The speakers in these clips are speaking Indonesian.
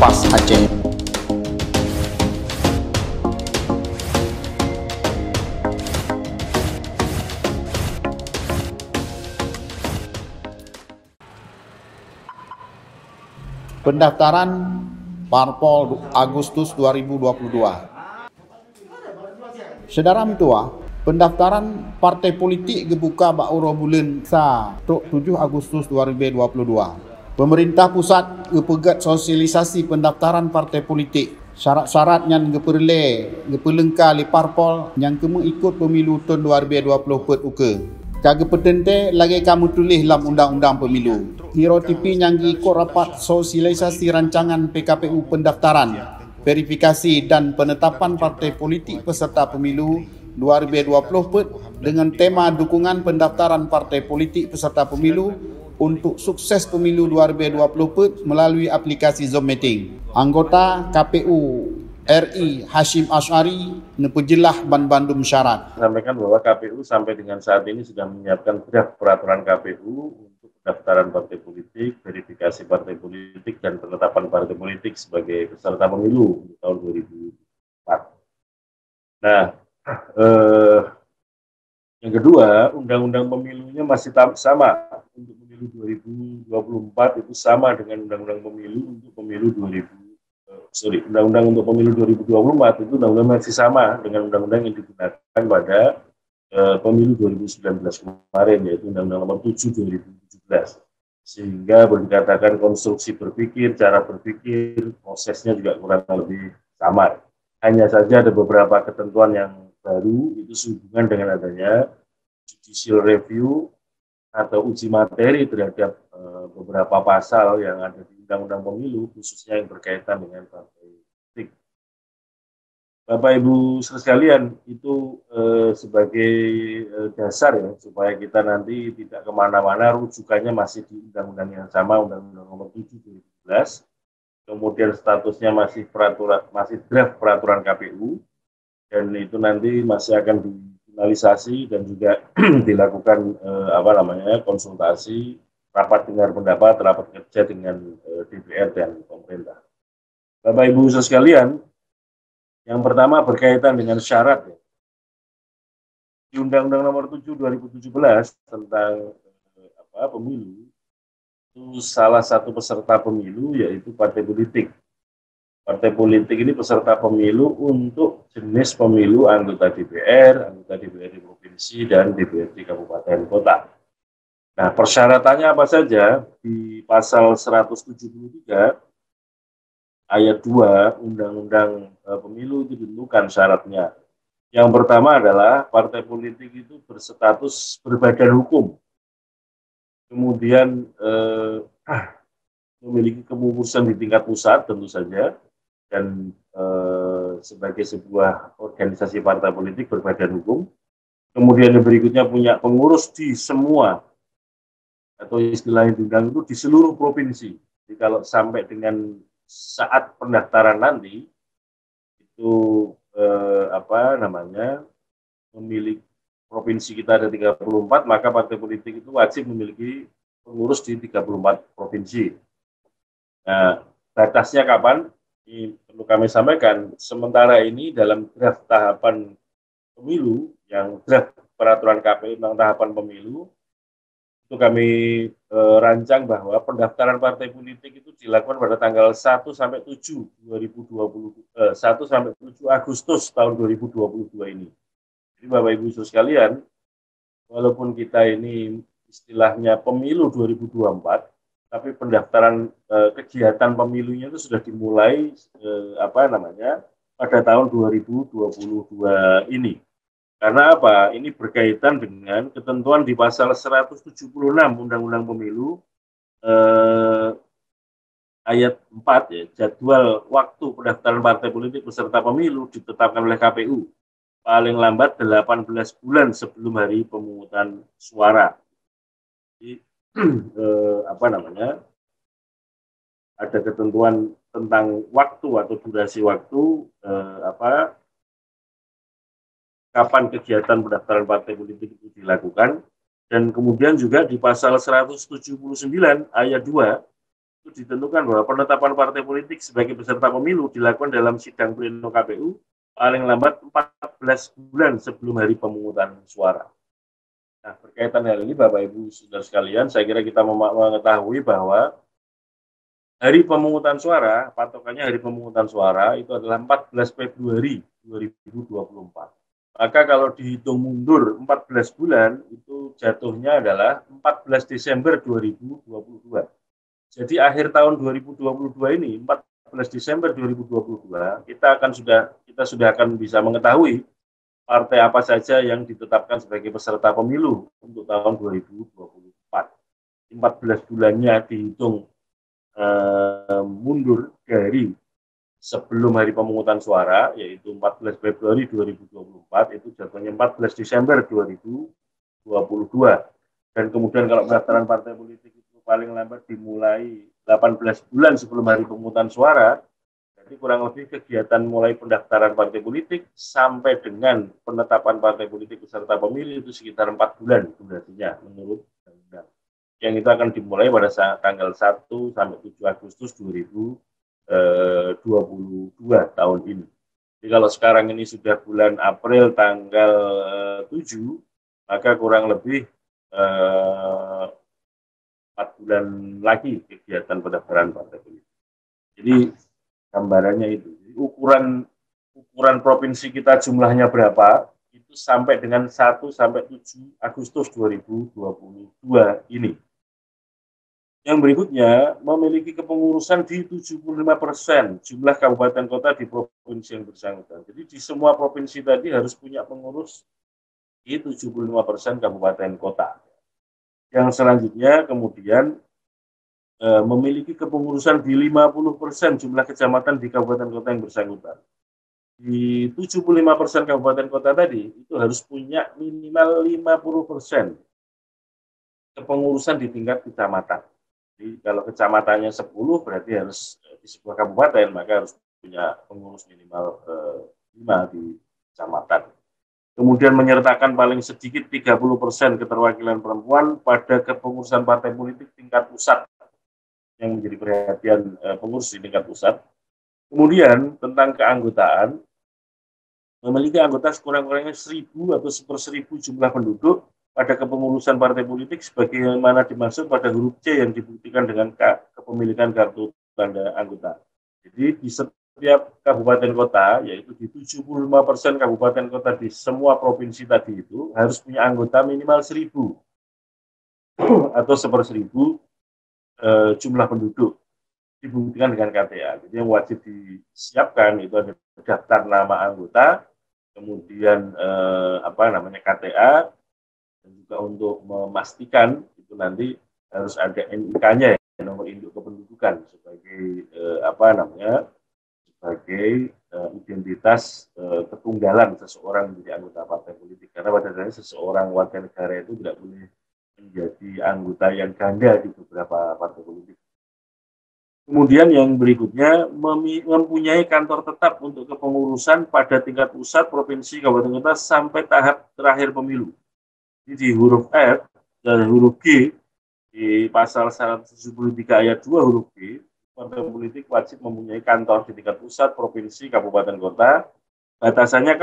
Kupas Aceh. Pendaftaran Parpol Agustus 2022. Saudara Mitua, pendaftaran partai politik dibuka bauro bulan sa 7 Agustus 2022. Pemerintah pusat gepegat sosialisasi pendaftaran partai politik. Syarat-syarat yang gepelengka li parpol yang kemu ikut pemilu tahun 2020 uke. Kage petente lagi kamu tulis dalam undang-undang pemilu. Hero TV yang ikut rapat sosialisasi rancangan PKPU pendaftaran, verifikasi dan penetapan partai politik peserta pemilu 2020 dengan tema dukungan pendaftaran partai politik peserta pemilu untuk sukses pemilu 2020 melalui aplikasi Zoom Meeting. Anggota KPU RI Hashim Asy'ari nepejelah Bandung syarat. Sampaikan bahwa KPU sampai dengan saat ini sudah menyiapkan draft peraturan KPU untuk pendaftaran partai politik, verifikasi partai politik, dan penetapan partai politik sebagai peserta pemilu untuk tahun 2004. Nah, yang kedua, undang-undang pemilunya masih sama untuk pemilu 2024 itu sama dengan undang-undang pemilu untuk pemilu undang-undang untuk pemilu 2024 itu undang-undang masih sama dengan undang-undang yang digunakan pada pemilu 2019 kemarin, yaitu Undang-Undang Nomor 7 2017. Sehingga boleh dikatakan konstruksi berpikir, cara berpikir, prosesnya juga kurang lebih sama. Hanya saja ada beberapa ketentuan yang baru itu sehubungan dengan adanya judicial review atau uji materi terhadap beberapa pasal yang ada di Undang-Undang Pemilu, khususnya yang berkaitan dengan partai politik. Bapak Ibu sekalian, itu sebagai dasar ya, supaya kita nanti tidak kemana-mana, rujukannya masih di undang-undang yang sama, Undang-Undang Nomor 7 2017, kemudian statusnya masih draft peraturan KPU, dan itu nanti masih akan difinalisasi dan juga dilakukan konsultasi, rapat dengar pendapat, rapat kerja dengan DPR dan pemerintah. Bapak Ibu sekalian, yang pertama berkaitan dengan syarat ya. Di Undang-Undang Nomor 7 2017 tentang pemilu, itu salah satu peserta pemilu yaitu partai politik. Partai politik ini peserta pemilu untuk jenis pemilu anggota DPR di provinsi, dan DPRD kabupaten kota. Nah, persyaratannya apa saja? Di pasal 173 ayat 2 Undang-Undang Pemilu itu ditentukan syaratnya. Yang pertama adalah partai politik itu berstatus berbadan hukum. Kemudian memiliki kepengurusan di tingkat pusat tentu saja, dan sebagai sebuah organisasi partai politik berbadan hukum. Kemudian yang berikutnya punya pengurus di semua, atau istilahnya diundang itu di seluruh provinsi. Jadi kalau sampai dengan saat pendaftaran nanti itu memiliki provinsi kita ada 34, maka partai politik itu wajib memiliki pengurus di 34 provinsi. Nah, batasnya kapan? Ini perlu kami sampaikan, sementara ini dalam draft tahapan pemilu, yang draft peraturan KPU tentang tahapan pemilu, itu kami rancang bahwa pendaftaran partai politik itu dilakukan pada tanggal 1 sampai 7 Agustus tahun 2022 ini. Jadi Bapak Ibu sekalian, walaupun kita ini istilahnya pemilu 2024, tapi pendaftaran kegiatan pemilunya itu sudah dimulai pada tahun 2022 ini. Karena apa? Ini berkaitan dengan ketentuan di pasal 176 Undang-Undang Pemilu ayat 4 ya, jadwal waktu pendaftaran partai politik peserta pemilu ditetapkan oleh KPU paling lambat 18 bulan sebelum hari pemungutan suara. Jadi ada ketentuan tentang waktu atau durasi waktu kapan kegiatan pendaftaran partai politik itu dilakukan. Dan kemudian juga di pasal 179 ayat 2 itu ditentukan bahwa penetapan partai politik sebagai peserta pemilu dilakukan dalam sidang pleno KPU paling lambat 14 bulan sebelum hari pemungutan suara. Nah, berkaitan hal ini Bapak Ibu Saudara sekalian, saya kira kita mengetahui bahwa hari pemungutan suara, patokannya hari pemungutan suara itu adalah 14 Februari 2024. Maka kalau dihitung mundur 14 bulan, itu jatuhnya adalah 14 Desember 2022. Jadi akhir tahun 2022 ini, 14 Desember 2022, kita sudah akan bisa mengetahui partai apa saja yang ditetapkan sebagai peserta pemilu untuk tahun 2024. 14 bulannya dihitung mundur dari sebelum hari pemungutan suara, yaitu 14 Februari 2024, itu jatuhnya 14 Desember 2022. Dan kemudian kalau pendaftaran partai politik itu paling lambat dimulai 18 bulan sebelum hari pemungutan suara, jadi kurang lebih kegiatan mulai pendaftaran partai politik sampai dengan penetapan partai politik peserta pemilu itu sekitar 4 bulan durasinya menurut undang-undang. Yang itu akan dimulai pada tanggal 1 sampai 7 Agustus 2022 tahun ini. Jadi kalau sekarang ini sudah bulan April tanggal 7, maka kurang lebih 4 bulan lagi kegiatan pendaftaran partai politik. Jadi gambarannya itu. Jadi ukuran provinsi kita jumlahnya berapa, itu sampai dengan 1 sampai 7 Agustus 2022 ini. Yang berikutnya, memiliki kepengurusan di 75% jumlah kabupaten kota di provinsi yang bersangkutan. Jadi di semua provinsi tadi harus punya pengurus di 75% kabupaten kota. Yang selanjutnya kemudian memiliki kepengurusan di 50% jumlah kecamatan di kabupaten kota yang bersangkutan. Di 75% kabupaten kota tadi, itu harus punya minimal 50% kepengurusan di tingkat kecamatan. Jadi kalau kecamatannya 10 berarti harus di sebuah kabupaten, maka harus punya pengurus minimal 5 di kecamatan. Kemudian menyertakan paling sedikit 30% keterwakilan perempuan pada kepengurusan partai politik tingkat pusat yang menjadi perhatian pengurus di tingkat pusat. Kemudian tentang keanggotaan, memiliki anggota sekurang-kurangnya 1.000 atau 1/1000 jumlah penduduk pada kepengurusan partai politik sebagaimana dimaksud pada huruf C yang dibuktikan dengan kepemilikan kartu tanda anggota. Jadi di setiap kabupaten kota, yaitu di 75% kabupaten kota di semua provinsi tadi itu harus punya anggota minimal 1.000 atau 1/1000 jumlah penduduk dibuktikan dengan KTA. Jadi yang wajib disiapkan itu ada daftar nama anggota, kemudian KTA, dan juga untuk memastikan itu nanti harus ada NIK-nya ya, nomor induk kependudukan sebagai sebagai identitas ketunggalan seseorang menjadi anggota partai politik. Karena pada dasarnya seseorang warga negara itu tidak boleh menjadi anggota yang ganda di beberapa partai politik. Kemudian yang berikutnya mempunyai kantor tetap untuk kepengurusan pada tingkat pusat, provinsi, kabupaten kota sampai tahap terakhir pemilu. Di huruf F dan huruf G di pasal 173 ayat 2 huruf G, partai politik wajib mempunyai kantor di tingkat pusat, provinsi, kabupaten kota. Batasannya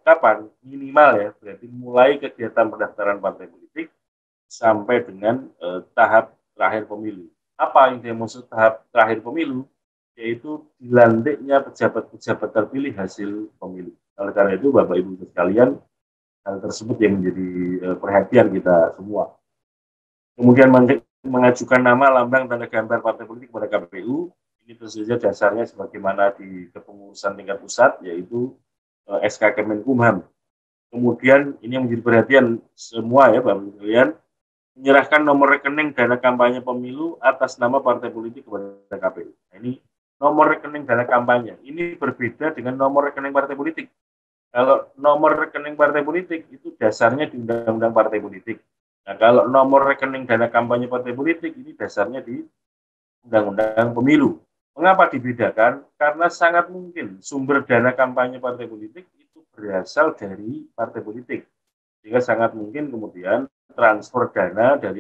kapan? Minimal ya, berarti mulai kegiatan pendaftaran partai politik sampai dengan tahap terakhir pemilu. Apa yang dimaksud tahap terakhir pemilu? Yaitu dilantiknya pejabat-pejabat terpilih hasil pemilu. Oleh karena itu, Bapak Ibu sekalian, hal tersebut yang menjadi perhatian kita semua. Kemudian mengajukan nama, lambang, tanda gambar partai politik kepada KPU. Ini tentu saja dasarnya sebagaimana di kepengurusan tingkat pusat, yaitu SK Kemenkumham. Kemudian ini yang menjadi perhatian semua ya Bapak Ibu sekalian, menyerahkan nomor rekening dana kampanye pemilu atas nama partai politik kepada KPU. Nah, ini nomor rekening dana kampanye. Ini berbeda dengan nomor rekening partai politik. Kalau nomor rekening partai politik itu dasarnya di Undang-Undang Partai Politik. Nah, kalau nomor rekening dana kampanye partai politik ini dasarnya di Undang-Undang Pemilu. Mengapa dibedakan? Karena sangat mungkin sumber dana kampanye partai politik itu berasal dari partai politik. Sehingga sangat mungkin kemudian transfer dana dari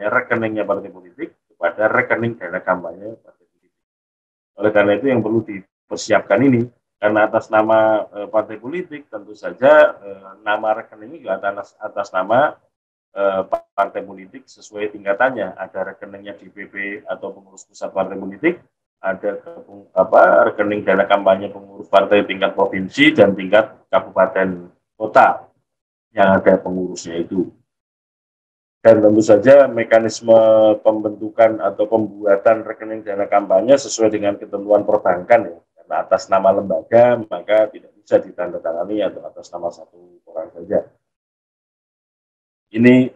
rekeningnya partai politik kepada rekening dana kampanye partai politik. Oleh karena itu yang perlu dipersiapkan ini, karena atas nama partai politik tentu saja nama rekening juga atas nama partai politik sesuai tingkatannya. Ada rekeningnya DPP atau pengurus pusat partai politik, ada rekening dana kampanye pengurus partai tingkat provinsi dan tingkat kabupaten kota yang ada pengurusnya itu. Dan tentu saja mekanisme pembentukan atau pembuatan rekening dana kampanye sesuai dengan ketentuan perbankan ya. Karena atas nama lembaga maka tidak bisa ditandatangani atau atas nama satu orang saja. Ini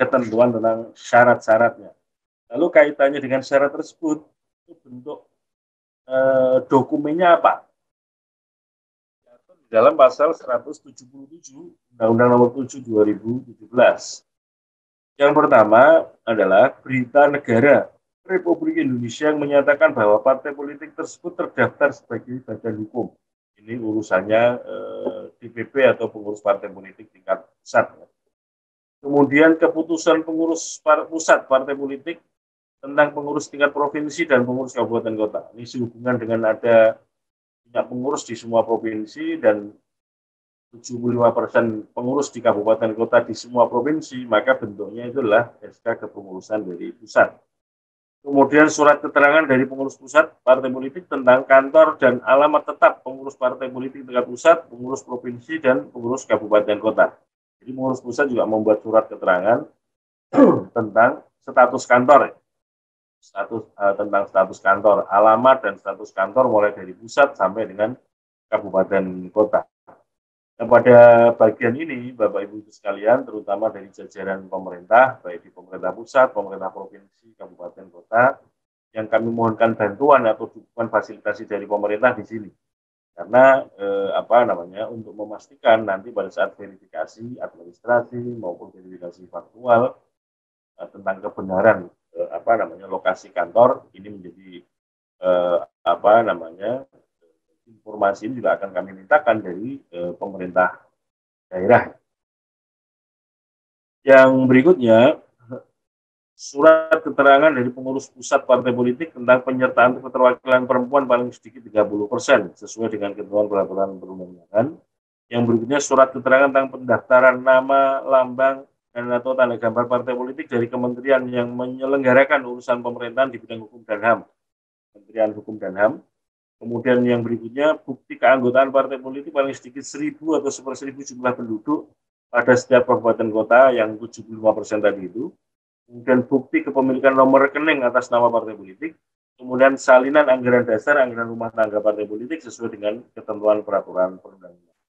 ketentuan tentang syarat-syaratnya. Lalu kaitannya dengan syarat tersebut, itu bentuk dokumennya apa? Di dalam pasal 177 Undang-Undang Nomor 7 2017. Yang pertama adalah berita negara Republik Indonesia yang menyatakan bahwa partai politik tersebut terdaftar sebagai badan hukum. Ini urusannya DPP atau pengurus partai politik tingkat pusat. Kemudian keputusan pengurus pusat partai politik tentang pengurus tingkat provinsi dan pengurus kabupaten kota. Ini sehubungan dengan ada punya pengurus di semua provinsi dan 75% pengurus di kabupaten kota di semua provinsi, maka bentuknya itulah SK kepengurusan dari pusat. Kemudian surat keterangan dari pengurus pusat partai politik tentang kantor dan alamat tetap pengurus partai politik tingkat pusat, pengurus provinsi, dan pengurus kabupaten kota. Jadi pengurus pusat juga membuat surat keterangan tentang status kantor, tentang status kantor, alamat dan status kantor mulai dari pusat sampai dengan kabupaten kota. Nah, pada bagian ini, Bapak Ibu sekalian, terutama dari jajaran pemerintah, baik di pemerintah pusat, pemerintah provinsi, kabupaten, kota, yang kami mohonkan bantuan atau dukungan fasilitasi dari pemerintah di sini. Karena untuk memastikan nanti pada saat verifikasi administrasi maupun verifikasi faktual tentang kebenaran lokasi kantor ini menjadi informasi ini juga akan kami mintakan dari pemerintah daerah. Yang berikutnya, surat keterangan dari pengurus pusat partai politik tentang penyertaan keterwakilan perempuan paling sedikit 30% sesuai dengan ketentuan peraturan perundang-undangan. Yang berikutnya, surat keterangan tentang pendaftaran nama, lambang, dan atau tanda gambar partai politik dari kementerian yang menyelenggarakan urusan pemerintahan di bidang hukum dan HAM. Kementerian Hukum dan HAM. Kemudian yang berikutnya, bukti keanggotaan partai politik paling sedikit 1.000 atau 1/1000 jumlah penduduk pada setiap kabupaten kota yang 75% tadi itu. Kemudian bukti kepemilikan nomor rekening atas nama partai politik. Kemudian salinan anggaran dasar, anggaran rumah tangga partai politik sesuai dengan ketentuan peraturan perundang-undangan.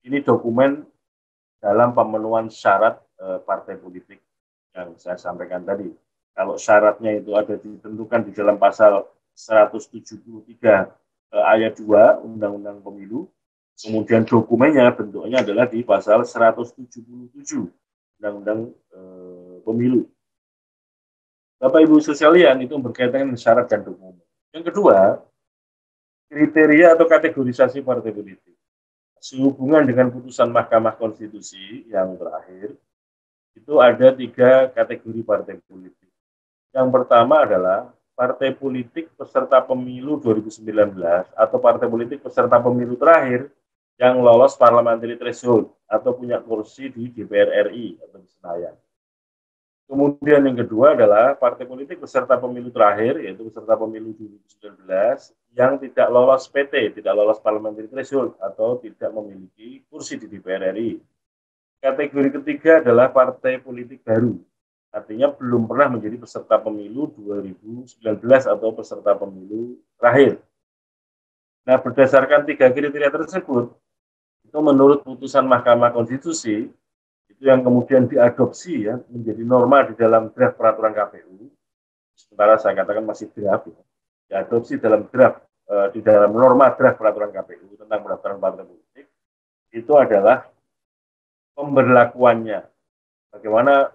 Ini dokumen dalam pemenuhan syarat partai politik yang saya sampaikan tadi. Kalau syaratnya itu ada ditentukan di dalam pasal 173 ayat 2 Undang-Undang Pemilu, kemudian dokumennya bentuknya adalah di pasal 177 Undang-Undang Pemilu. Bapak Ibu sekalian, itu berkaitan dengan syarat dan dokumen. Yang kedua, kriteria atau kategorisasi partai politik. Sehubungan dengan putusan Mahkamah Konstitusi yang terakhir, itu ada 3 kategori partai politik. Yang pertama adalah partai politik peserta pemilu 2019 atau partai politik peserta pemilu terakhir yang lolos parliamentary threshold atau punya kursi di DPR RI atau di Senayan. Kemudian yang kedua adalah partai politik peserta pemilu terakhir, yaitu peserta pemilu 2019 yang tidak lolos PT, tidak lolos parliamentary threshold atau tidak memiliki kursi di DPR RI. Kategori ketiga adalah partai politik baru, artinya belum pernah menjadi peserta pemilu 2019 atau peserta pemilu terakhir. Nah, berdasarkan 3 kriteria tersebut, itu menurut putusan Mahkamah Konstitusi, itu yang kemudian diadopsi ya menjadi norma di dalam draft peraturan KPU. Sementara saya katakan masih draft, ya, diadopsi dalam draft di dalam norma draft peraturan KPU tentang pendaftaran partai politik, itu adalah pemberlakuannya. Bagaimana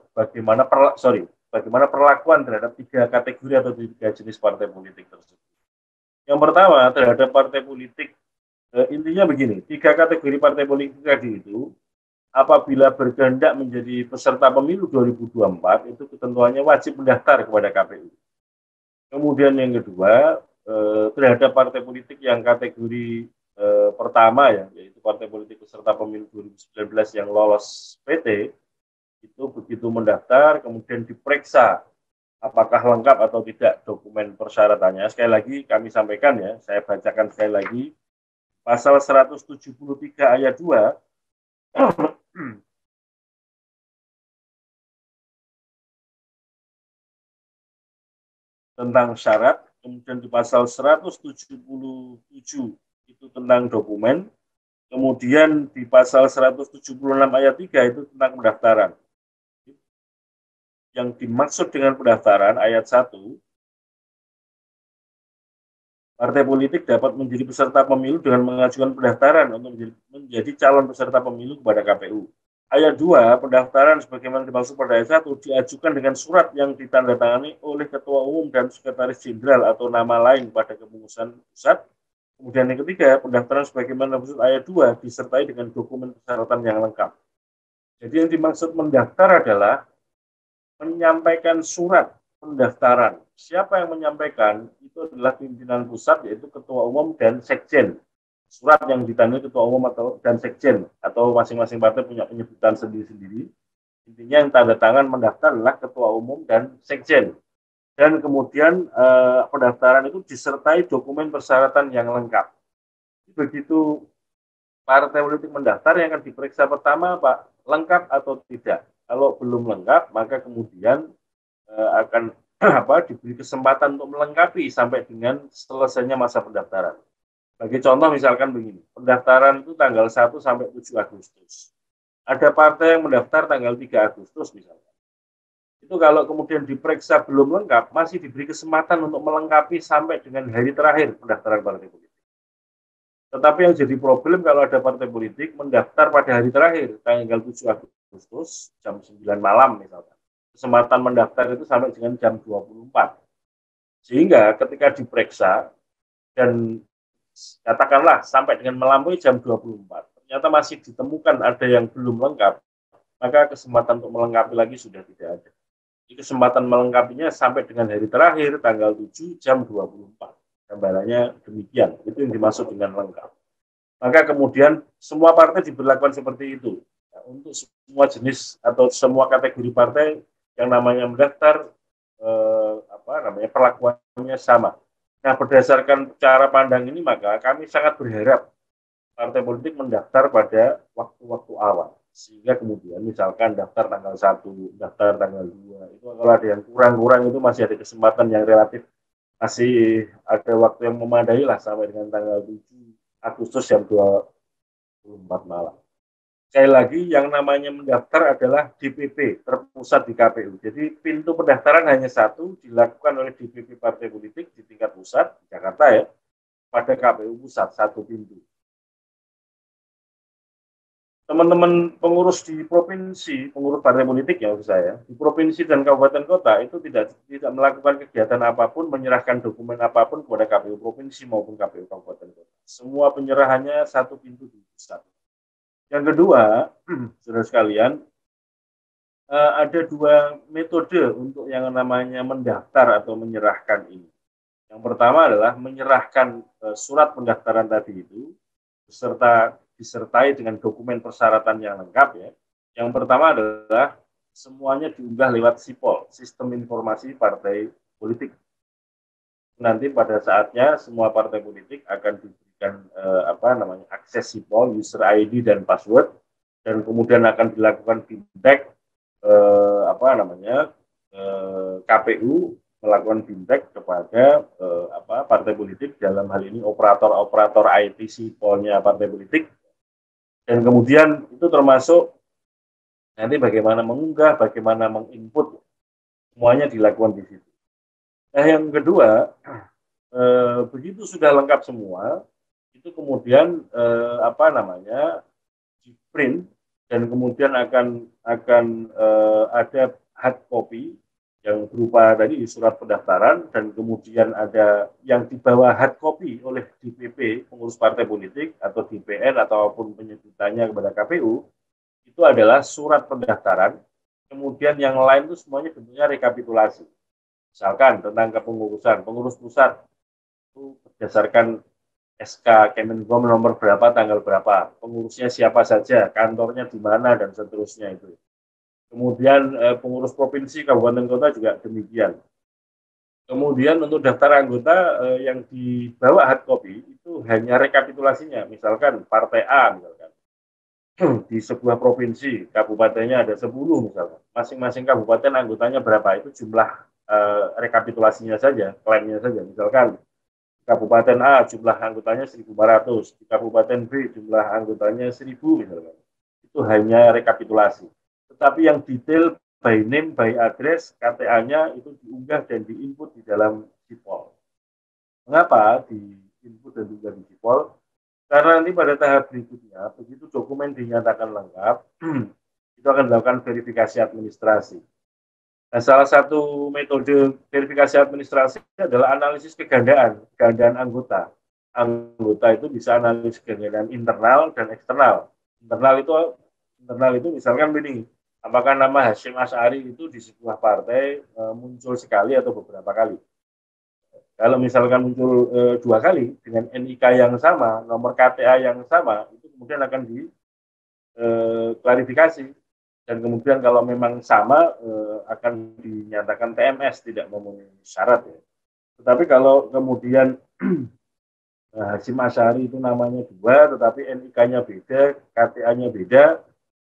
perlakuan terhadap 3 kategori atau 3 jenis partai politik tersebut. Yang pertama terhadap partai politik, intinya begini, 3 kategori partai politik tadi itu apabila berkehendak menjadi peserta pemilu 2024 itu ketentuannya wajib mendaftar kepada KPU. Kemudian yang kedua, terhadap partai politik yang kategori pertama ya, yaitu partai politik peserta pemilu 2019 yang lolos PT, itu begitu mendaftar kemudian diperiksa apakah lengkap atau tidak dokumen persyaratannya. Sekali lagi kami sampaikan ya, saya bacakan sekali lagi, pasal 173 ayat 2 tentang syarat, kemudian di pasal 177 itu tentang dokumen, kemudian di pasal 176 ayat 3 itu tentang pendaftaran. Yang dimaksud dengan pendaftaran ayat 1, partai politik dapat menjadi peserta pemilu dengan mengajukan pendaftaran untuk menjadi calon peserta pemilu kepada KPU. Ayat 2, pendaftaran sebagaimana dimaksud pada ayat 1 diajukan dengan surat yang ditandatangani oleh Ketua Umum dan Sekretaris Jenderal atau nama lain pada kepengurusan pusat. Kemudian yang ketiga, pendaftaran sebagaimana dimaksud ayat 2 disertai dengan dokumen persyaratan yang lengkap. Jadi yang dimaksud mendaftar adalah menyampaikan surat pendaftaran. Siapa yang menyampaikan? Itu adalah pimpinan pusat, yaitu Ketua Umum dan Sekjen. Surat yang ditandai Ketua Umum dan Sekjen, atau masing-masing partai punya penyebutan sendiri-sendiri. Intinya yang tanda tangan mendaftar adalah Ketua Umum dan Sekjen. Dan kemudian pendaftaran itu disertai dokumen persyaratan yang lengkap. Begitu partai politik mendaftar, yang akan diperiksa pertama, Pak, lengkap atau tidak. Kalau belum lengkap, maka kemudian akan diberi kesempatan untuk melengkapi sampai dengan selesainya masa pendaftaran. Bagi contoh misalkan begini, pendaftaran itu tanggal 1 sampai 7 Agustus. Ada partai yang mendaftar tanggal 3 Agustus misalkan. Itu kalau kemudian diperiksa belum lengkap, masih diberi kesempatan untuk melengkapi sampai dengan hari terakhir pendaftaran partai politik. Tetapi yang jadi problem kalau ada partai politik mendaftar pada hari terakhir, tanggal 7 Agustus, jam 9 malam misalkan. Kesempatan mendaftar itu sampai dengan jam 24. Sehingga ketika diperiksa dan katakanlah sampai dengan melampaui jam 24, ternyata masih ditemukan ada yang belum lengkap, maka kesempatan untuk melengkapi lagi sudah tidak ada. Jadi kesempatan melengkapinya sampai dengan hari terakhir, tanggal 7 jam 24. Gambarannya demikian, itu yang dimaksud dengan lengkap. Maka kemudian semua partai diberlakukan seperti itu. Nah, untuk semua jenis atau semua kategori partai yang namanya mendaftar, perlakuannya sama. Nah, berdasarkan cara pandang ini, maka kami sangat berharap partai politik mendaftar pada waktu-waktu awal. Sehingga kemudian misalkan daftar tanggal 1, daftar tanggal 2, itu kalau ada yang kurang-kurang itu masih ada kesempatan yang relatif, masih ada waktu yang memadai lah sampai dengan tanggal 7 Agustus jam 24 malam. Sekali lagi, yang namanya mendaftar adalah DPP, terpusat di KPU. Jadi pintu pendaftaran hanya satu, dilakukan oleh DPP partai politik di tingkat pusat, di Jakarta ya, pada KPU pusat, satu pintu. Teman-teman pengurus di provinsi, pengurus partai politik ya maksud saya, di provinsi dan kabupaten kota itu tidak melakukan kegiatan apapun, menyerahkan dokumen apapun kepada KPU provinsi maupun KPU kabupaten kota. Semua penyerahannya satu pintu di pusat. Yang kedua, saudara sekalian, ada dua metode untuk yang namanya mendaftar atau menyerahkan ini. Yang pertama adalah menyerahkan surat pendaftaran tadi itu beserta disertai dengan dokumen persyaratan yang lengkap ya. Yang pertama adalah semuanya diunggah lewat SIPOL, Sistem Informasi Partai Politik. Nanti pada saatnya semua partai politik akan diberikan akses SIPOL, user ID dan password, dan kemudian akan dilakukan feedback KPU melakukan feedback kepada partai politik, dalam hal ini operator IT SIPOL-nya partai politik. Dan kemudian itu termasuk nanti bagaimana mengunggah, bagaimana menginput, semuanya dilakukan di situ. Nah, yang kedua, begitu sudah lengkap semua, itu kemudian di print dan kemudian akan ada hard copy yang berupa tadi surat pendaftaran, dan kemudian ada yang dibawa hard copy oleh DPP pengurus partai politik atau DPN ataupun penyebutannya kepada KPU, itu itu adalah surat pendaftaran, kemudian yang lain itu semuanya bentuknya rekapitulasi. Misalkan tentang kepengurusan, pengurus pusat itu berdasarkan SK Kemenkom nomor berapa, tanggal berapa, pengurusnya siapa saja, kantornya di mana, dan seterusnya itu. Kemudian pengurus provinsi, kabupaten, kota juga demikian. Kemudian untuk daftar anggota yang dibawa hard copy itu hanya rekapitulasinya, misalkan partai A, misalkan di sebuah provinsi, kabupatennya ada 10 misalkan, masing-masing kabupaten anggotanya berapa, itu jumlah rekapitulasinya saja, klaimnya saja, misalkan Kabupaten A jumlah anggotanya 1.400, di Kabupaten B jumlah anggotanya 1.000 misalkan. Itu hanya rekapitulasi. Tetapi yang detail by name, by address, KTA-nya itu diunggah dan diinput di dalam Sipol. Mengapa diinput dan diunggah di Sipol? Karena nanti pada tahap berikutnya, begitu dokumen dinyatakan lengkap, itu akan dilakukan verifikasi administrasi. Nah, salah satu metode verifikasi administrasi adalah analisis kegandaan anggota. Anggota itu bisa analisis kegandaan internal dan eksternal. Internal itu misalkan begini, apakah nama Hasyim Asy'ari itu di sebuah partai muncul sekali atau beberapa kali. Kalau misalkan muncul 2 kali dengan NIK yang sama, nomor KTA yang sama, itu kemudian akan diklarifikasi. Dan kemudian kalau memang sama akan dinyatakan TMS, tidak memenuhi syarat ya. Tetapi kalau kemudian Hasyim Asy'ari itu namanya 2, tetapi NIK-nya beda, KTA-nya beda,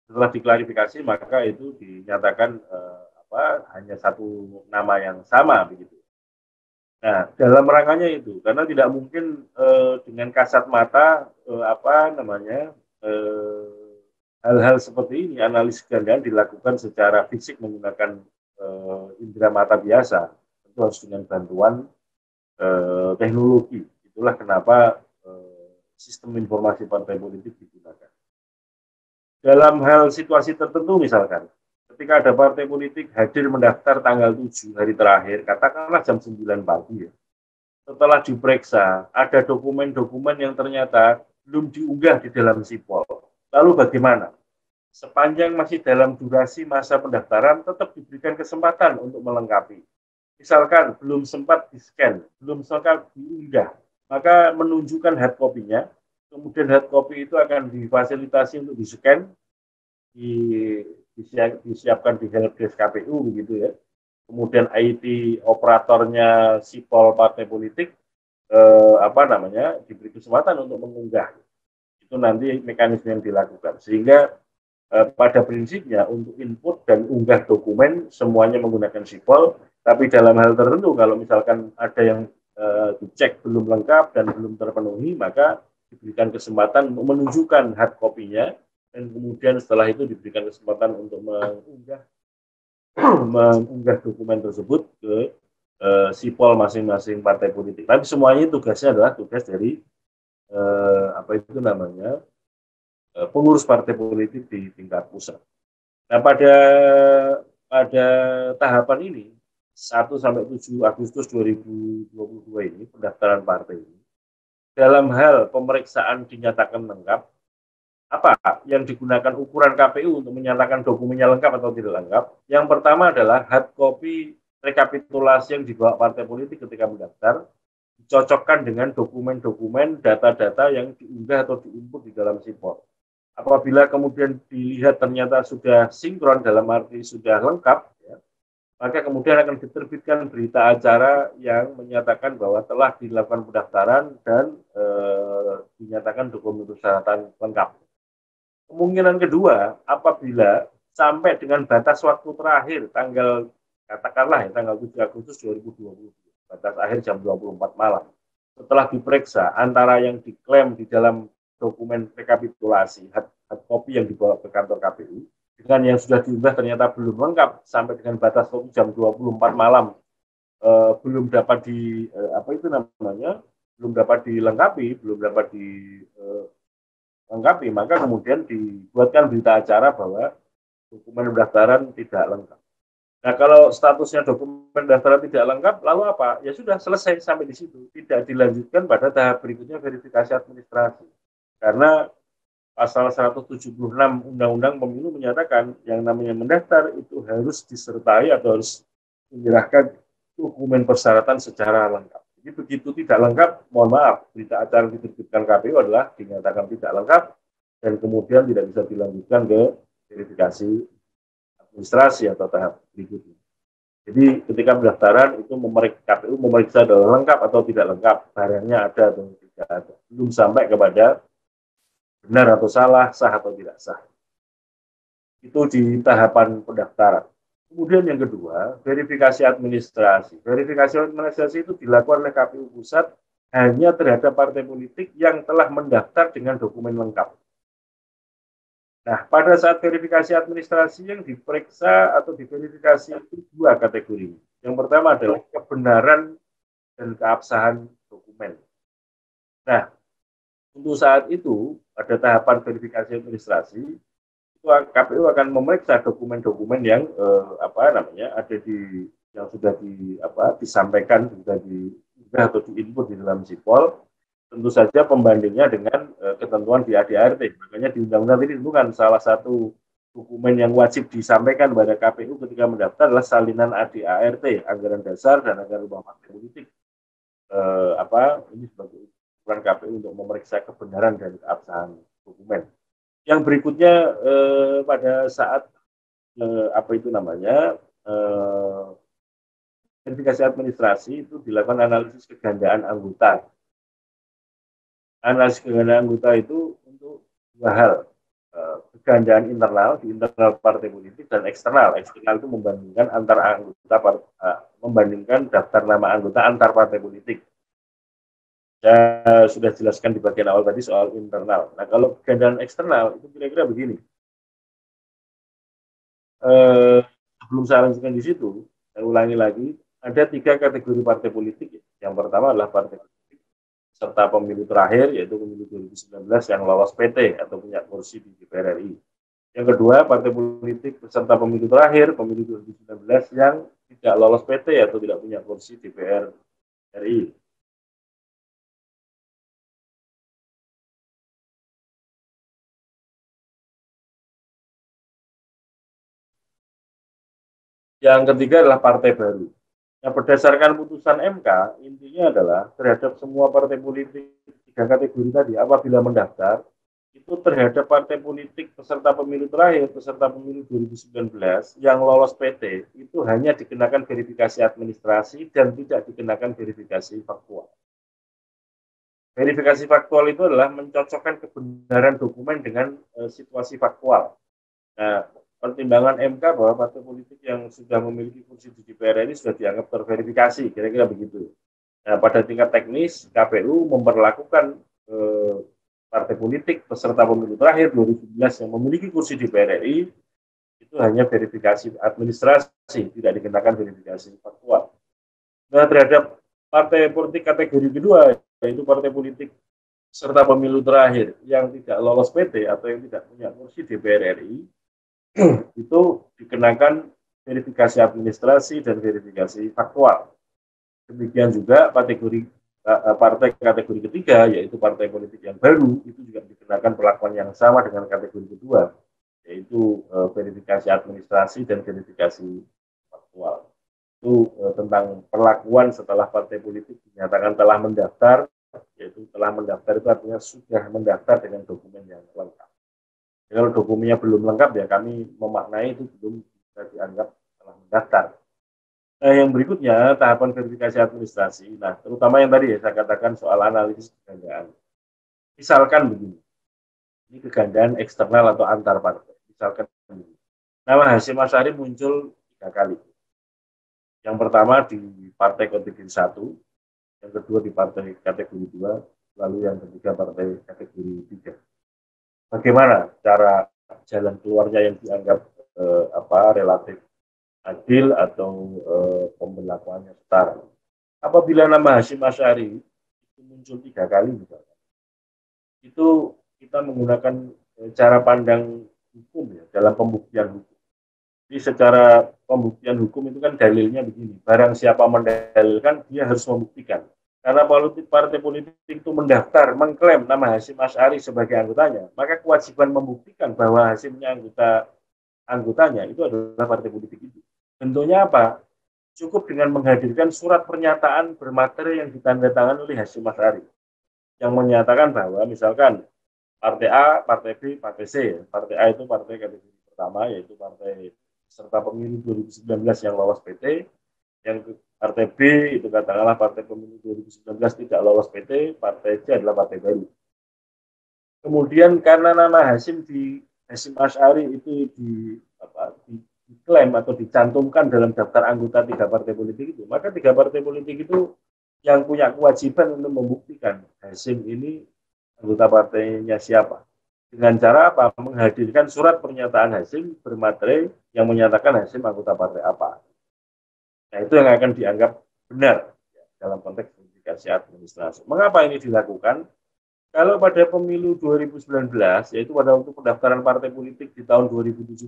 setelah diklarifikasi maka itu dinyatakan hanya satu nama yang sama begitu. Nah, dalam rangkanya itu, karena tidak mungkin dengan kasat mata hal-hal seperti ini, analisis gandaan dilakukan secara fisik menggunakan indera mata biasa, itu harus dengan bantuan teknologi. Itulah kenapa sistem informasi partai politik digunakan. Dalam hal situasi tertentu misalkan, ketika ada partai politik hadir mendaftar tanggal 7 hari terakhir, katakanlah jam 9 pagi ya, setelah diperiksa, ada dokumen-dokumen yang ternyata belum diunggah di dalam Sipol. Lalu bagaimana? Sepanjang masih dalam durasi masa pendaftaran, tetap diberikan kesempatan untuk melengkapi. Misalkan belum sempat di-scan, belum sempat diunggah, maka menunjukkan hard copy-nya, kemudian hard copy itu akan difasilitasi untuk di-scan, disiapkan di helpdesk KPU begitu ya. Kemudian IT operatornya Sipol partai politik diberi kesempatan untuk mengunggah. Itu nanti mekanisme yang dilakukan. Sehingga pada prinsipnya untuk input dan unggah dokumen semuanya menggunakan Sipol, tapi dalam hal tertentu kalau misalkan ada yang dicek belum lengkap dan belum terpenuhi, maka diberikan kesempatan untuk menunjukkan hard copy-nya, dan kemudian setelah itu diberikan kesempatan untuk mengunggah dokumen tersebut ke Sipol masing-masing partai politik. Tapi semuanya tugasnya adalah tugas dari pengurus partai politik di tingkat pusat. Nah, pada tahapan ini 1 sampai 7 Agustus 2022 ini pendaftaran partai ini, dalam hal pemeriksaan dinyatakan lengkap, apa yang digunakan ukuran KPU untuk menyatakan dokumennya lengkap atau tidak lengkap? Yang pertama adalah hard copy rekapitulasi yang dibawa partai politik ketika mendaftar, dicocokkan dengan dokumen-dokumen data-data yang diunggah atau diinput di dalam Sipol. Apabila kemudian dilihat ternyata sudah sinkron, dalam arti sudah lengkap, ya, maka kemudian akan diterbitkan berita acara yang menyatakan bahwa telah dilakukan pendaftaran dan dinyatakan dokumen persyaratan lengkap. Kemungkinan kedua, apabila sampai dengan batas waktu terakhir tanggal 7 Agustus 2020, batas akhir jam 24 malam, setelah diperiksa antara yang diklaim di dalam dokumen rekapitulasi hard copy yang dibawa ke kantor KPU dengan yang sudah diunggah ternyata belum lengkap sampai dengan batas waktu jam 24 malam, belum dapat dilengkapi, maka kemudian dibuatkan berita acara bahwa dokumen pendaftaran tidak lengkap. Nah, kalau statusnya dokumen pendaftaran tidak lengkap, lalu apa? Ya sudah, selesai sampai di situ. Tidak dilanjutkan pada tahap berikutnya verifikasi administrasi. Karena Pasal 176 Undang-Undang Pemilu menyatakan yang namanya mendaftar itu harus disertai atau harus menyerahkan dokumen persyaratan secara lengkap. Jadi begitu tidak lengkap, mohon maaf, berita acara yang diterbitkan KPU adalah dinyatakan tidak lengkap dan kemudian tidak bisa dilanjutkan ke verifikasi administrasi atau tahap berikutnya. Jadi ketika pendaftaran itu KPU memeriksa adalah lengkap atau tidak lengkap, barangnya ada atau tidak ada. Belum sampai kepada benar atau salah, sah atau tidak sah. Itu di tahapan pendaftaran. Kemudian yang kedua, verifikasi administrasi. Verifikasi administrasi itu dilakukan oleh KPU Pusat hanya terhadap partai politik yang telah mendaftar dengan dokumen lengkap. Nah, pada saat verifikasi administrasi yang diperiksa atau diverifikasi itu dua kategori. Yang pertama adalah kebenaran dan keabsahan dokumen. Nah, untuk saat itu, pada tahapan verifikasi administrasi, itu KPU akan memeriksa dokumen-dokumen yang ada di yang sudah disampaikan, sudah atau diinput di dalam sipol. Tentu saja pembandingnya dengan ketentuan di ADART. Makanya di undang-undang ini ditentukan salah satu dokumen yang wajib disampaikan pada KPU ketika mendaftar adalah salinan ADART, anggaran dasar dan anggaran rumah partai politik. Ini sebagai ukuran KPU untuk memeriksa kebenaran dan keabsahan dokumen. Yang berikutnya pada saat verifikasi administrasi itu dilakukan analisis kegandaan anggota. Analisis kegandaan anggota itu untuk dua hal, kegandaan internal di internal partai politik dan eksternal. Eksternal itu membandingkan antar anggota, membandingkan daftar nama anggota antar partai politik. Saya sudah jelaskan di bagian awal tadi soal internal. Nah, kalau kegandaan eksternal itu kira-kira begini. Sebelum saya lanjutkan di situ, saya ulangi lagi, ada 3 kategori partai politik. Yang pertama adalah partai politik serta pemilu terakhir, yaitu pemilu 2019 yang lolos PT atau punya kursi di DPR RI. Yang kedua, partai politik peserta pemilu terakhir, pemilu 2019 yang tidak lolos PT atau tidak punya kursi di DPR RI. Yang ketiga adalah partai baru. Nah, berdasarkan putusan MK, intinya adalah terhadap semua partai politik 3 kategori tadi, apabila mendaftar, itu terhadap partai politik peserta pemilu terakhir, peserta pemilu 2019, yang lolos PT, itu hanya dikenakan verifikasi administrasi dan tidak dikenakan verifikasi faktual. Verifikasi faktual itu adalah mencocokkan kebenaran dokumen dengan situasi faktual. Nah, pertimbangan MK bahwa partai politik yang sudah memiliki kursi di DPR ini sudah dianggap terverifikasi, kira-kira begitu. Nah, pada tingkat teknis, KPU memperlakukan partai politik peserta pemilu terakhir 2019 yang memiliki kursi di DPR RI itu hanya verifikasi administrasi, tidak dikenakan verifikasi faktual. Nah, terhadap partai politik kategori kedua, yaitu partai politik peserta pemilu terakhir yang tidak lolos PT atau yang tidak punya kursi DPR RI, itu dikenakan verifikasi administrasi dan verifikasi faktual. Demikian juga partai kategori ketiga, yaitu partai politik yang baru, itu juga dikenakan perlakuan yang sama dengan kategori kedua, yaitu verifikasi administrasi dan verifikasi faktual. Itu tentang perlakuan setelah partai politik dinyatakan telah mendaftar, yaitu telah mendaftar itu artinya sudah mendaftar dengan dokumen yang lengkap. Kalau dokumennya belum lengkap, ya kami memaknai itu belum bisa dianggap telah mendaftar. Nah, yang berikutnya tahapan verifikasi administrasi. Nah, terutama yang tadi ya saya katakan soal analisis kegandaan. Misalkan begini, ini kegandaan eksternal atau antar partai. Misalkan begini, nama Hasyim Asyari muncul 3 kali. Yang pertama di partai kategori 1, yang kedua di partai kategori 2, lalu yang ketiga partai kategori 3. Bagaimana cara jalan keluarnya yang dianggap relatif adil atau pemberlakuannya setara? Apabila nama Hasyim Asyari itu muncul 3 kali misalnya, itu kita menggunakan cara pandang hukum ya dalam pembuktian hukum. Jadi secara pembuktian hukum itu kan dalilnya begini, barang siapa mendalilkan dia harus membuktikan. Karena partai politik itu mendaftar, mengklaim nama Hasyim Asy'ari sebagai anggotanya, maka kewajiban membuktikan bahwa Hasyimnya anggotanya itu adalah partai politik itu. Bentuknya apa? Cukup dengan menghadirkan surat pernyataan bermaterai yang ditandatangani oleh Hasyim Asy'ari yang menyatakan bahwa misalkan partai A, partai B, partai C. Partai A itu partai kategori pertama, yaitu partai peserta pemilu 2019 yang lolos PT. Yang partai B itu katakanlah partai pemilu 2019 tidak lolos PT. Partai C adalah partai baru. Kemudian karena nama Hasyim Asy'ari itu diklaim atau dicantumkan dalam daftar anggota tiga partai politik itu, maka tiga partai politik itu yang punya kewajiban untuk membuktikan Hasyim ini anggota partainya siapa. Dengan cara apa? Menghadirkan surat pernyataan Hasyim bermaterai yang menyatakan Hasyim anggota partai apa. Nah, itu yang akan dianggap benar dalam konteks verifikasi administrasi. Mengapa ini dilakukan? Kalau pada pemilu 2019, yaitu pada waktu pendaftaran partai politik di tahun 2017,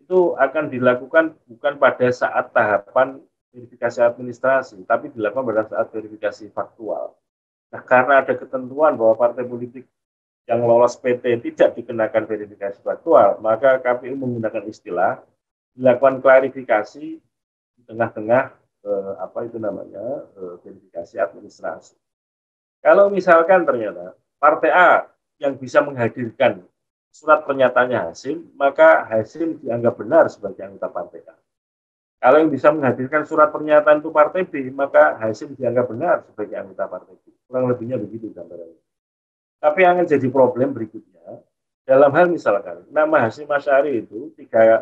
itu akan dilakukan bukan pada saat tahapan verifikasi administrasi, tapi dilakukan pada saat verifikasi faktual. Nah, karena ada ketentuan bahwa partai politik yang lolos PT tidak dikenakan verifikasi faktual, maka KPU menggunakan istilah dilakukan klarifikasi di tengah-tengah verifikasi administrasi. Kalau misalkan ternyata partai A yang bisa menghadirkan surat pernyataannya Hasyim, maka Hasyim dianggap benar sebagai anggota partai A. Kalau yang bisa menghadirkan surat pernyataan itu partai B, maka Hasyim dianggap benar sebagai anggota partai B. Kurang lebihnya begitu gambarannya. Tapi yang jadi problem berikutnya, dalam hal misalkan nama Hasyim Asy'ari itu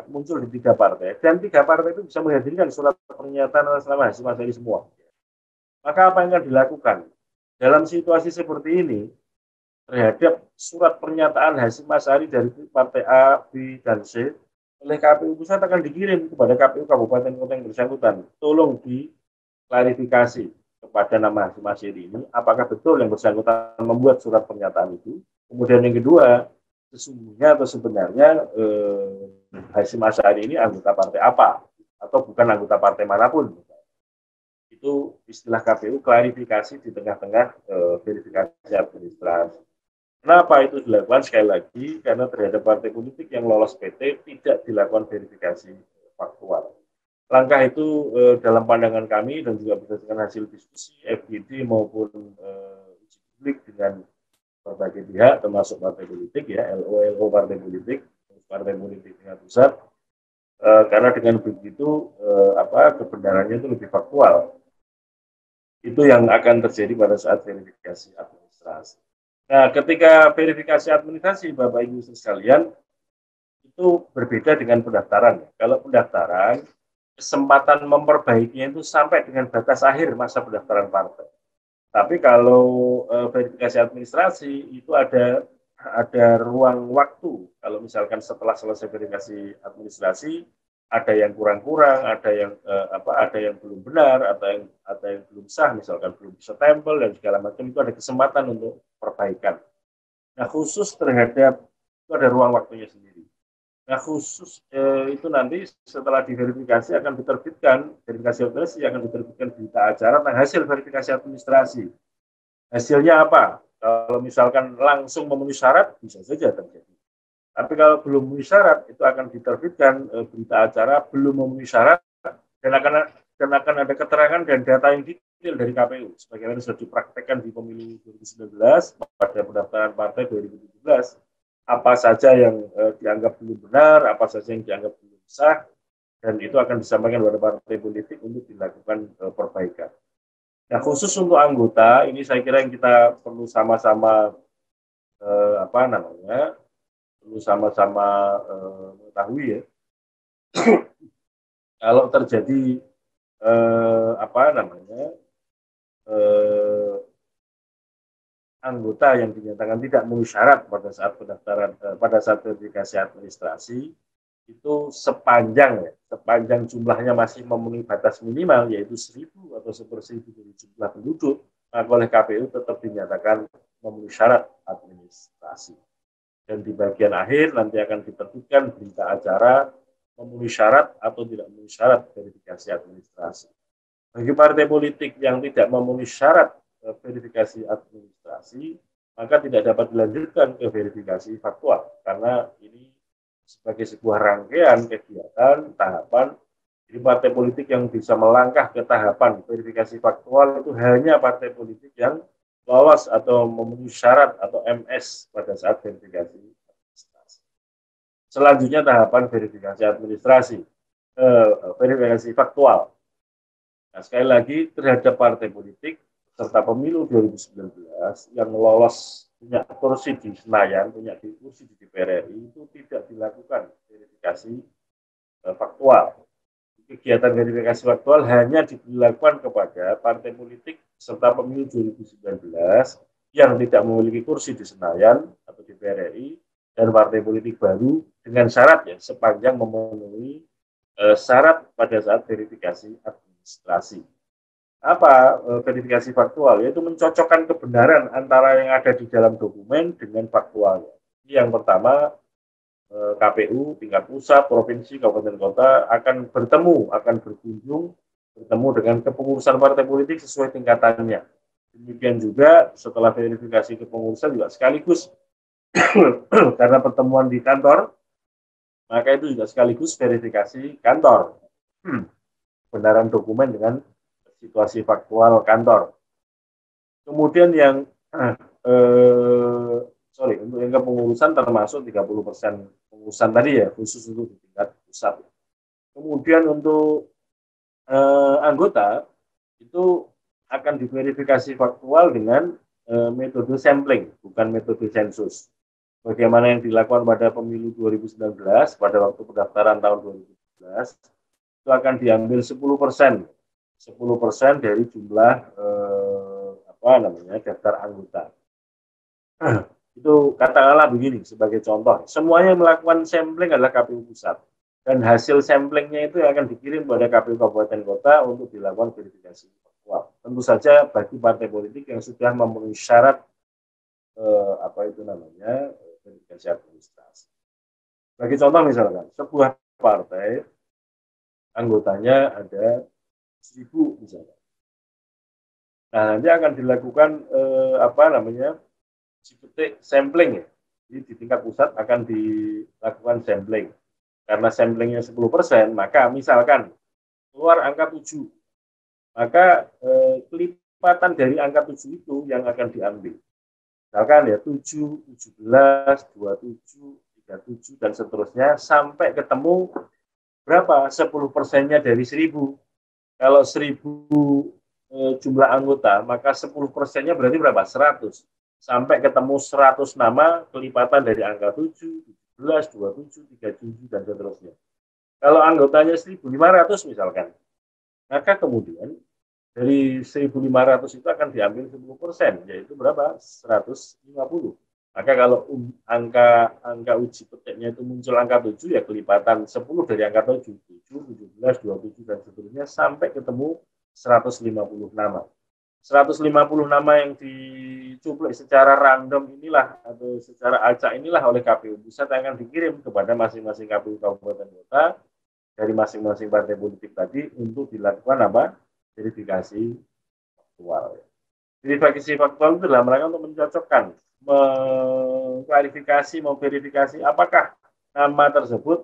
muncul di tiga partai, dan tiga partai itu bisa menghadirkan surat pernyataan atas nama Hasyim Asy'ari semua. Maka apa yang akan dilakukan? Dalam situasi seperti ini, terhadap surat pernyataan Hasyim Asy'ari dari partai A, B, dan C oleh KPU Pusat akan dikirim kepada KPU Kabupaten Kota yang bersangkutan. Tolong diklarifikasi kepada nama Hasyim Asy'ari ini, apakah betul yang bersangkutan membuat surat pernyataan itu. Kemudian yang kedua, sesungguhnya atau sebenarnya Hasyim Asy'ari ini anggota partai apa, atau bukan anggota partai manapun. Itu istilah KPU klarifikasi di tengah-tengah verifikasi administrasi. Kenapa itu dilakukan? Sekali lagi, karena terhadap partai politik yang lolos PT tidak dilakukan verifikasi faktual. Langkah itu dalam pandangan kami dan juga berdasarkan hasil diskusi FGD maupun uji publik dengan berbagai pihak, termasuk partai politik, ya, LO partai politik tingkat pusat, karena dengan begitu kebenarannya itu lebih faktual. Itu yang akan terjadi pada saat verifikasi administrasi. Nah, ketika verifikasi administrasi, Bapak Ibu sekalian, itu berbeda dengan pendaftaran. Kalau pendaftaran, kesempatan memperbaikinya itu sampai dengan batas akhir masa pendaftaran partai. Tapi kalau verifikasi administrasi itu ada ruang waktu. Kalau misalkan setelah selesai verifikasi administrasi, ada yang kurang-kurang, ada yang belum benar, ada yang belum sah, misalkan belum bisa stempel dan segala macam, itu ada kesempatan untuk perbaikan. Nah, khusus terhadap itu ada ruang waktunya sendiri. Nah, khusus itu nanti setelah diverifikasi akan diterbitkan berita acara tentang hasil verifikasi administrasi. Hasilnya apa? Kalau misalkan langsung memenuhi syarat, bisa saja terjadi. Tapi kalau belum memenuhi syarat, itu akan diterbitkan berita acara belum memenuhi syarat dan akan ada keterangan dan data yang detail dari KPU. Sebagaimana sudah dipraktekkan di pemilu 2019 pada pendaftaran partai 2017, apa saja yang dianggap belum benar, apa saja yang dianggap belum sah, dan itu akan disampaikan kepada partai politik untuk dilakukan perbaikan. Nah, khusus untuk anggota, ini saya kira yang kita perlu sama-sama mengetahui, ya. Kalau terjadi anggota yang dinyatakan tidak memenuhi syarat pada saat pendaftaran, pada saat verifikasi administrasi, itu sepanjang jumlahnya masih memenuhi batas minimal, yaitu 1.000 atau 1/1000 dari jumlah penduduk, maka oleh KPU tetap dinyatakan memenuhi syarat administrasi. Dan di bagian akhir nanti akan diterbitkan berita acara memenuhi syarat atau tidak memenuhi syarat verifikasi administrasi. Bagi partai politik yang tidak memenuhi syarat verifikasi administrasi, maka tidak dapat dilanjutkan ke verifikasi faktual, karena ini sebagai sebuah rangkaian kegiatan, tahapan. Jadi partai politik yang bisa melangkah ke tahapan verifikasi faktual itu hanya partai politik yang lolos atau memenuhi syarat atau MS pada saat verifikasi administrasi. Selanjutnya tahapan verifikasi administrasi, verifikasi faktual. Nah, sekali lagi terhadap partai politik serta pemilu 2019 yang lolos punya kursi di Senayan, punya kursi di DPR RI itu tidak dilakukan verifikasi faktual. Kegiatan verifikasi faktual hanya dilakukan kepada partai politik serta pemilu 2019 yang tidak memiliki kursi di Senayan atau DPR RI dan partai politik baru dengan syarat ya sepanjang memenuhi syarat pada saat verifikasi administrasi. Apa verifikasi faktual? Yaitu mencocokkan kebenaran antara yang ada di dalam dokumen dengan faktualnya. Yang pertama, KPU tingkat pusat, provinsi, kabupaten kota akan berkunjung, bertemu dengan kepengurusan partai politik sesuai tingkatannya. Demikian juga setelah verifikasi kepengurusan juga sekaligus karena pertemuan di kantor, maka itu juga sekaligus verifikasi kantor. Kebenaran dokumen dengan situasi faktual kantor. Kemudian yang untuk yang kepengurusan termasuk 30% pengurusan tadi ya, khusus untuk di tingkat pusat. Kemudian untuk anggota itu akan diverifikasi faktual dengan metode sampling, bukan metode sensus. Bagaimana yang dilakukan pada pemilu 2019, pada waktu pendaftaran tahun 2019, itu akan diambil 10%. 10% dari jumlah daftar anggota. Itu katakanlah begini sebagai contoh, semuanya melakukan sampling adalah KPU pusat dan hasil samplingnya itu akan dikirim pada KPU kabupaten kota untuk dilakukan verifikasi faktual. Tentu saja bagi partai politik yang sudah memenuhi syarat verifikasi administrasi. Bagi contoh misalkan sebuah partai anggotanya ada 1.000 misalnya. Nah, nanti akan dilakukan sampling ya. Jadi di tingkat pusat akan dilakukan sampling. Karena samplingnya 10%, maka misalkan keluar angka 7, maka kelipatan dari angka 7 itu yang akan diambil. Misalkan ya 7, 17, 27, 37, dan seterusnya sampai ketemu berapa? 10%-nya dari 1.000. Kalau 1.000 jumlah anggota, maka 10%-nya berarti berapa? 100. Sampai ketemu 100 nama kelipatan dari angka 7, 17, 27, 37, dan seterusnya. Kalau anggotanya 1.500 misalkan, maka kemudian dari 1.500 itu akan diambil 10%, yaitu berapa? 150. Maka kalau angka uji petiknya itu muncul angka 7, ya kelipatan 10 dari angka 7, 7, 17, 27, dan seterusnya sampai ketemu 150 nama. 150 nama yang dicuplik secara random inilah atau secara acak inilah oleh KPU pusat akan dikirim kepada masing-masing KPU kabupaten kota dari masing-masing partai politik tadi untuk dilakukan verifikasi faktual. Verifikasi faktual itu dalam rangka untuk mencocokkan, mengklarifikasi, memverifikasi apakah nama tersebut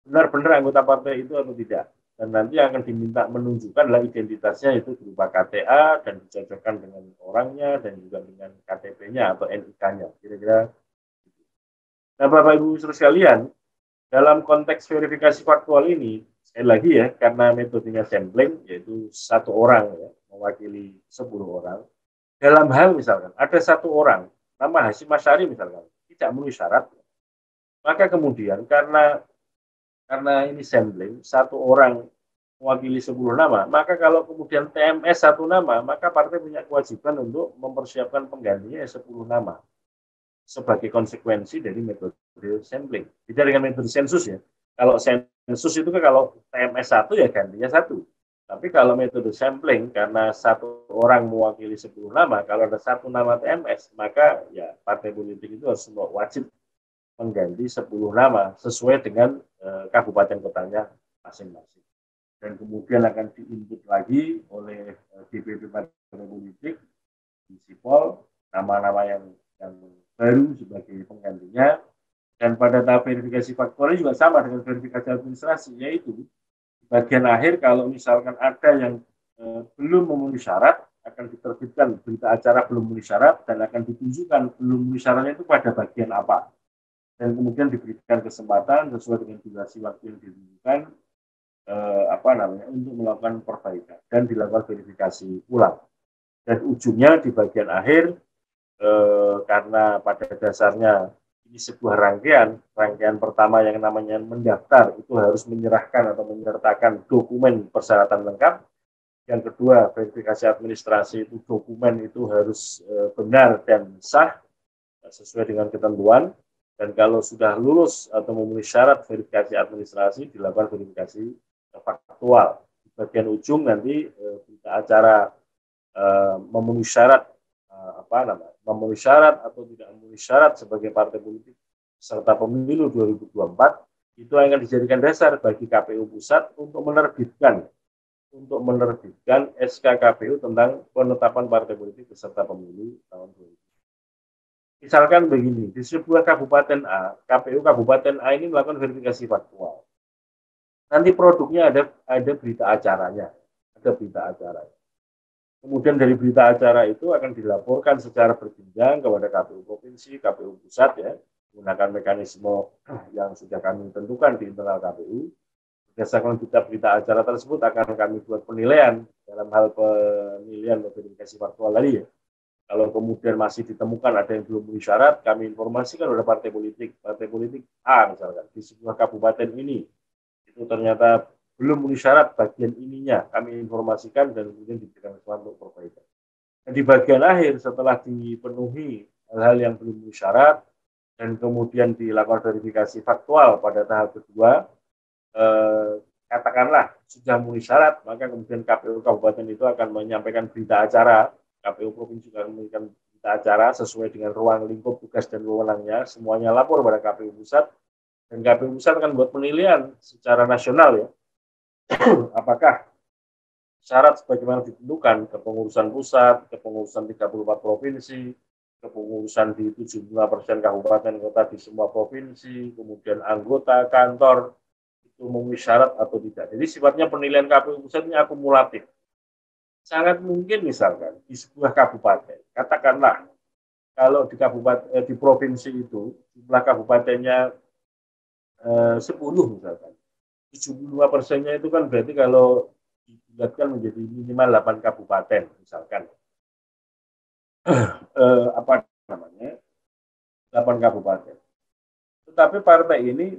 benar-benar anggota partai itu atau tidak. Dan nanti akan diminta menunjukkan adalah identitasnya itu berupa KTA dan dicocokkan dengan orangnya dan juga dengan KTP-nya atau NIK-nya. Kira-kira. Nah, Bapak Ibu sekalian, dalam konteks verifikasi faktual ini, sekali lagi ya, karena metodenya sampling, yaitu satu orang ya, mewakili 10 orang. Dalam hal misalkan, ada satu orang, nama Hasyim Asy'ari misalkan, tidak memenuhi syarat, maka kemudian karena ini sampling, satu orang mewakili 10 nama, maka kalau kemudian TMS satu nama, maka partai punya kewajiban untuk mempersiapkan penggantinya 10 nama sebagai konsekuensi dari metode sampling. Beda dengan metode sensus ya. Kalau sensus itu kan kalau TMS satu ya gantinya satu. Tapi kalau metode sampling, karena satu orang mewakili 10 nama, kalau ada satu nama TMS, maka ya partai politik itu harus wajib mengganti 10 nama sesuai dengan kabupaten kotanya masing-masing. dan kemudian akan diinput lagi oleh DPP Partai Politik di Sipol, nama-nama yang baru sebagai penggantinya. Dan pada tahap verifikasi faktualnya juga sama dengan verifikasi administrasi, yaitu di bagian akhir kalau misalkan ada yang belum memenuhi syarat, akan diterbitkan berita acara belum memenuhi syarat dan akan ditunjukkan belum memenuhi syaratnya itu pada bagian apa. Dan kemudian diberikan kesempatan sesuai dengan durasi waktu yang ditentukan untuk melakukan perbaikan dan dilakukan verifikasi ulang. Dan ujungnya di bagian akhir karena pada dasarnya ini sebuah rangkaian pertama yang namanya mendaftar itu harus menyerahkan atau menyertakan dokumen persyaratan lengkap. Yang kedua, verifikasi administrasi itu dokumen itu harus benar dan sah sesuai dengan ketentuan. Dan kalau sudah lulus atau memenuhi syarat verifikasi administrasi, dilakukan verifikasi faktual. Di bagian ujung nanti berita acara memenuhi syarat memenuhi syarat atau tidak memenuhi syarat sebagai partai politik serta pemilu 2024 itu akan dijadikan dasar bagi KPU pusat untuk menerbitkan SK KPU tentang penetapan partai politik peserta pemilu tahun 2024. Misalkan begini, di sebuah kabupaten A, KPU kabupaten A ini melakukan verifikasi faktual. Nanti produknya ada berita acaranya, Kemudian dari berita acara itu akan dilaporkan secara berjenjang kepada KPU provinsi, KPU pusat ya, menggunakan mekanisme yang sudah kami tentukan di internal KPU. Berdasarkan berita acara tersebut akan kami buat penilaian dalam hal penilaian verifikasi faktual tadi ya. Kalau kemudian masih ditemukan ada yang belum memenuhi syarat, kami informasikan kepada partai politik A misalkan di sebuah kabupaten ini itu ternyata belum memenuhi syarat bagian ininya, kami informasikan dan kemudian diberikan kesempatan untuk perbaikan. Dan di bagian akhir setelah dipenuhi hal-hal yang belum memenuhi syarat dan kemudian dilakukan verifikasi faktual pada tahap kedua, katakanlah sudah memenuhi syarat, maka kemudian KPU kabupaten itu akan menyampaikan berita acara, KPU provinsi akan memberikan berita acara sesuai dengan ruang lingkup tugas dan wewenangnya, semuanya lapor pada KPU pusat, dan KPU pusat akan buat penilaian secara nasional ya, apakah syarat sebagaimana ditentukan kepengurusan pusat, kepengurusan 34 provinsi, kepengurusan di 75% kabupaten kota di semua provinsi, kemudian anggota kantor itu memenuhi syarat atau tidak. Jadi sifatnya penilaian KPU pusat ini akumulatif. Sangat mungkin misalkan di sebuah kabupaten, katakanlah kalau di provinsi itu jumlah kabupatennya 10 misalkan. 75%-nya itu kan berarti kalau dibulatkan menjadi minimal 8 kabupaten misalkan. 8 kabupaten. Tetapi partai ini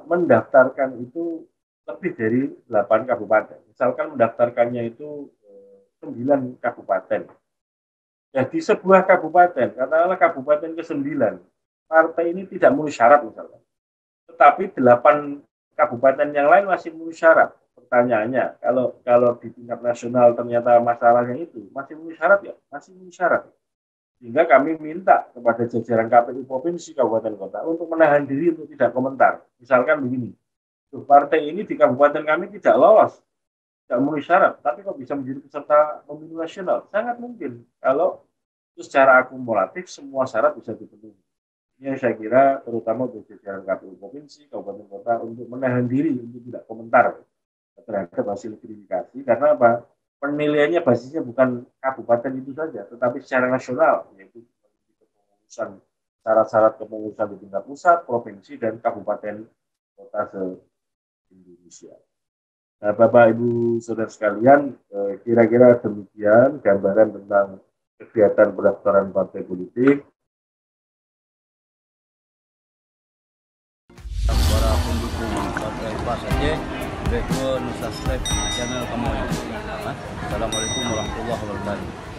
mendaftarkan itu lebih dari 8 kabupaten. Misalkan mendaftarkannya itu 9 kabupaten. Ya di sebuah kabupaten, katakanlah kabupaten ke-9, partai ini tidak memenuhi syarat misalkan. Tetapi 8 kabupaten yang lain masih memenuhi syarat. Pertanyaannya, kalau di tingkat nasional ternyata masalahnya itu masih memenuhi syarat ya, masih memenuhi syarat. Sehingga kami minta kepada jajaran KPU provinsi, kabupaten kota untuk menahan diri untuk tidak komentar. Misalkan begini, partai ini di kabupaten kami tidak lolos, tidak memenuhi syarat, tapi kok bisa menjadi peserta pemilu nasional? Sangat mungkin kalau itu secara akumulatif semua syarat bisa dipenuhi. Ini saya kira terutama untuk jajaran KPU provinsi, kabupaten kota untuk menahan diri untuk tidak komentar terhadap hasil verifikasi, karena apa? Penilaiannya basisnya bukan kabupaten itu saja, tetapi secara nasional, yaitu kepengurusan syarat-syarat kepengurusan di tingkat pusat, provinsi, dan kabupaten kota se-Indonesia. Nah, Bapak Ibu Saudara sekalian, kira-kira demikian gambaran tentang kegiatan pendaftaran partai politik. Para pendukung partai PAS Aceh, subscribe channel kami. Assalamualaikum warahmatullahi wabarakatuh.